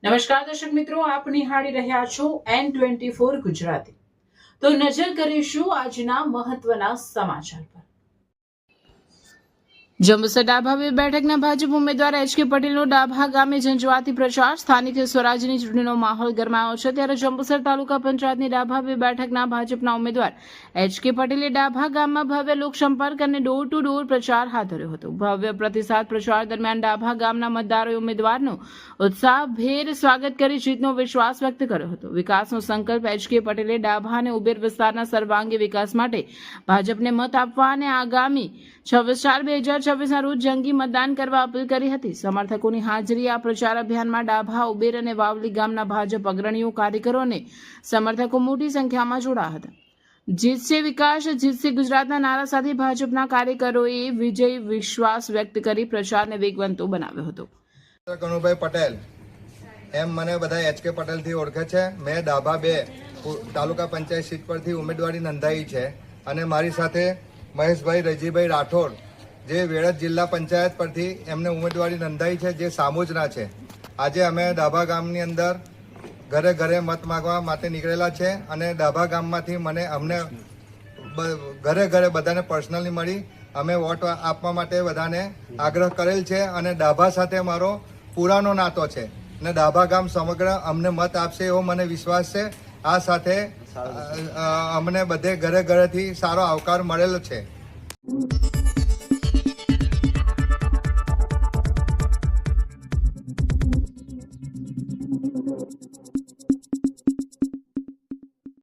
નમસ્કાર દર્શક મિત્રો, આપ નિહાળી રહ્યા છો N24 ગુજરાતી। તો નજર કરીશું આજના મહત્વના સમાચાર પર। જંબુસર ડાભા બે બેઠકના ભાજપ ઉમેદવાર HK પટેલનો ડાભા ગામે ઝંઝાવાતી પ્રચાર। સ્થાનિક સ્વરાજની ચૂંટણીનો માહોલ ગરમાયો છે, ત્યારે જંબુસર તાલુકા પંચાયતની ડાભા બે બેઠકના ભાજપના ઉમેદવાર HK પટેલે ડાભા ગામમાં ભવ્ય લોકસંપર્ક અને ડોર ટુ ડોર પ્રચાર હાથ ધર્યો હતો। ભવ્ય પ્રતિસાદ પ્રચાર દરમિયાન ડાભા ગામના મતદારોએ ઉમેદવારનું ઉત્સાહભેર સ્વાગત કરી જીતનો વિશ્વાસ વ્યક્ત કર્યો હતો। વિકાસનો સંકલ્પ HK પટેલે ડાભા અને ઉબેર વિસ્તારના સર્વાંગી વિકાસ માટે ભાજપને મત આપવા અને આગામી 26/4/2026 રોજ જંગી મતદાન કરવા અપીલ કરી હતી। સમર્થકોની હાજરી આ પ્રચાર અભિયાનમાં ડાભા, ઉબેર અને વાવલી ગામના ભાજપ અગ્રણીઓ, કાર્યકરો અને સમર્થકો મોટી સંખ્યામાં જોડાયા હતા। જીતશે વિકાસ, જીતશે ગુજરાતના નારા સાથે ભાજપના કાર્યકરોએ વિજય વિશ્વાસ વ્યક્ત કરી પ્રચારને વેગવંતો બનાવ્યો હતો। કનુભાઈ પટેલ એમ મને બધા HK પટેલથી ઓળખે છે। મેં ડાભા 2 તાલુકા પંચાયત સીટ પરથી ઉમેદવારી નોંધાવી છે અને મારી સાથે મહેશભાઈ રજીભાઈ રાઠોડ જે વેળજ જિલ્લા પંચાયત પરથી એમને ઉમેદવારી નોંધાવી છે, જે સામોજના છે। આજે અમે ડાભા ગામની અંદર ઘરે ઘરે મત માગવા માટે નીકળેલા છે અને ડાભા ગામમાંથી અમને ઘરે ઘરે બધાને પર્સનલી મળી અમે વોટ આપવા માટે બધાને આગ્રહ કરેલ છે અને ડાભા સાથે મારો પુરાનો નાતો છે અને ડાભા ગામ સમગ્ર અમને મત આપશે એવો મને વિશ્વાસ છે। આ સાથે અમને બધે ઘરે ઘરેથી સારો આવકાર મળેલો છે।